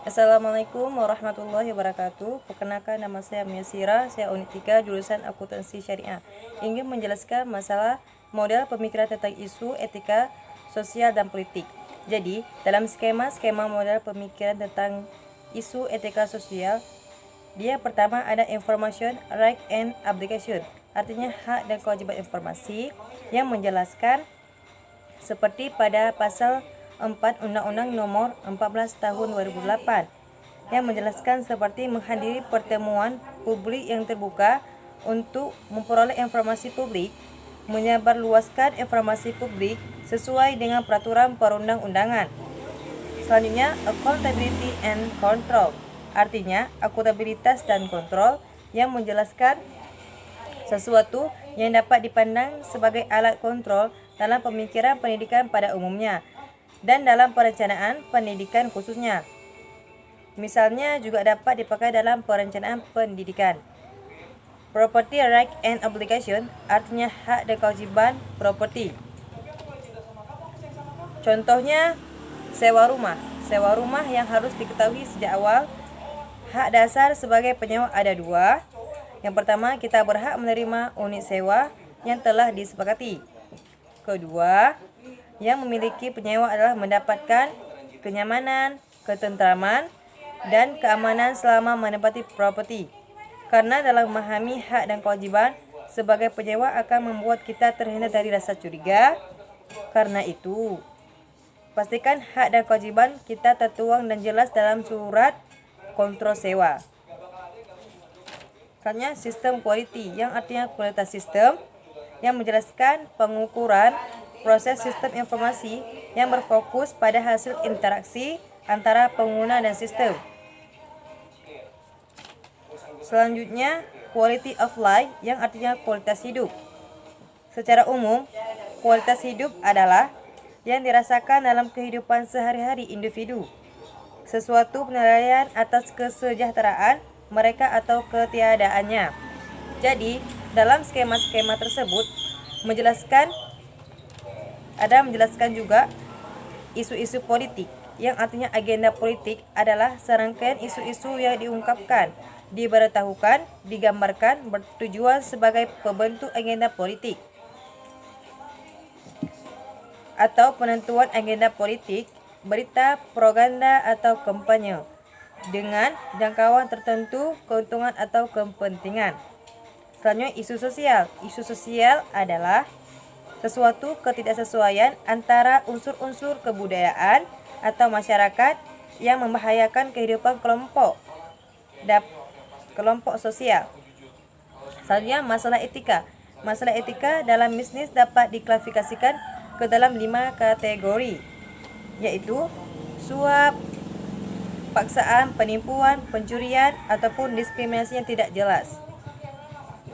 Assalamualaikum warahmatullahi wabarakatuh. Perkenalkan, nama saya Miasira, saya unit 3 jurusan akuntansi syariah. Ingin menjelaskan masalah model pemikiran tentang isu etika, sosial, dan politik. Jadi, dalam skema model pemikiran tentang isu etika sosial, dia pertama ada information, right and obligation, artinya hak dan kewajiban informasi, yang menjelaskan seperti pada pasal 4 Undang-Undang Nomor 14 Tahun 2008 yang menjelaskan seperti menghadiri pertemuan publik yang terbuka untuk memperoleh informasi publik, menyebarluaskan informasi publik sesuai dengan peraturan perundang-undangan. Selanjutnya, accountability and control, artinya akuntabilitas dan kontrol, yang menjelaskan sesuatu yang dapat dipandang sebagai alat kontrol dalam pemikiran pendidikan pada umumnya dan dalam perencanaan pendidikan khususnya. Misalnya juga dapat dipakai dalam perencanaan pendidikan. Property right and obligation, artinya hak dan kewajiban properti. Contohnya, sewa rumah. Sewa rumah yang harus diketahui sejak awal. Hak dasar sebagai penyewa ada dua. Yang pertama, kita berhak menerima unit sewa yang telah disepakati. Kedua, yang memiliki penyewa adalah mendapatkan kenyamanan, ketentraman, dan keamanan selama menempati properti. Karena dalam memahami hak dan kewajiban sebagai penyewa akan membuat kita terhindar dari rasa curiga. Karena itu, pastikan hak dan kewajiban kita tertuang dan jelas dalam surat kontrak sewa. Selanjutnya, sistem quality, yang artinya kualitas sistem, yang menjelaskan pengukuran proses sistem informasi yang berfokus pada hasil interaksi antara pengguna dan sistem. Selanjutnya, quality of life, yang artinya kualitas hidup. Secara umum, kualitas hidup adalah yang dirasakan dalam kehidupan sehari-hari individu, sesuatu penilaian atas kesejahteraan mereka atau ketiadaannya. Jadi, dalam skema-skema tersebut menjelaskan juga isu-isu politik, yang artinya agenda politik adalah serangkaian isu-isu yang diungkapkan, diberitahukan, digambarkan bertujuan sebagai pembentuk agenda politik atau penentuan agenda politik, berita, propaganda, atau kampanye dengan jangkauan tertentu, keuntungan atau kepentingan. Selanjutnya, isu sosial. Isu sosial adalah sesuatu ketidaksesuaian antara unsur-unsur kebudayaan atau masyarakat yang membahayakan kehidupan kelompok sosial. Selanjutnya, masalah etika. Masalah etika dalam bisnis dapat diklasifikasikan ke dalam 5 kategori, yaitu suap, paksaan, penipuan, pencurian, ataupun diskriminasi yang tidak jelas.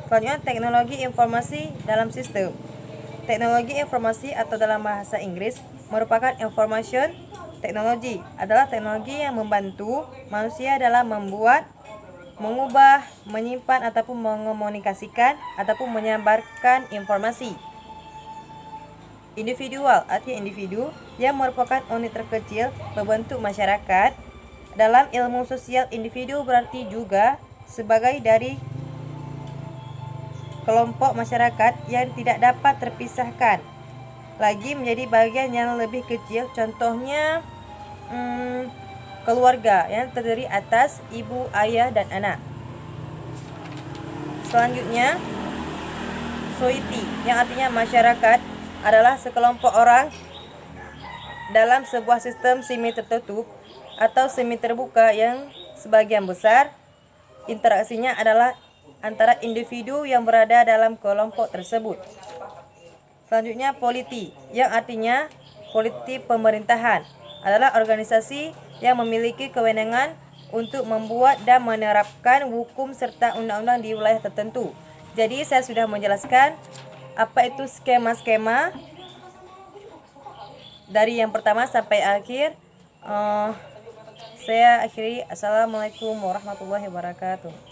Selanjutnya, teknologi informasi dalam sistem. Teknologi informasi atau dalam bahasa Inggris merupakan information technology, adalah teknologi yang membantu manusia dalam membuat, mengubah, menyimpan ataupun mengomunikasikan ataupun menyebarkan informasi. Individual, artinya individu yang merupakan unit terkecil berbentuk masyarakat. Dalam ilmu sosial, individu berarti juga sebagai dari kelompok masyarakat yang tidak dapat terpisahkan lagi menjadi bagian yang lebih kecil. Contohnya keluarga yang terdiri atas ibu, ayah, dan anak. Selanjutnya, society, yang artinya masyarakat, adalah sekelompok orang dalam sebuah sistem semi tertutup atau semi terbuka yang sebagian besar interaksinya adalah antara individu yang berada dalam kelompok tersebut. Selanjutnya, politi, yang artinya politi pemerintahan, adalah organisasi yang memiliki kewenangan untuk membuat dan menerapkan hukum serta undang-undang di wilayah tertentu. Jadi saya sudah menjelaskan apa itu skema-skema dari yang pertama sampai akhir. Saya akhiri. Assalamualaikum warahmatullahi wabarakatuh.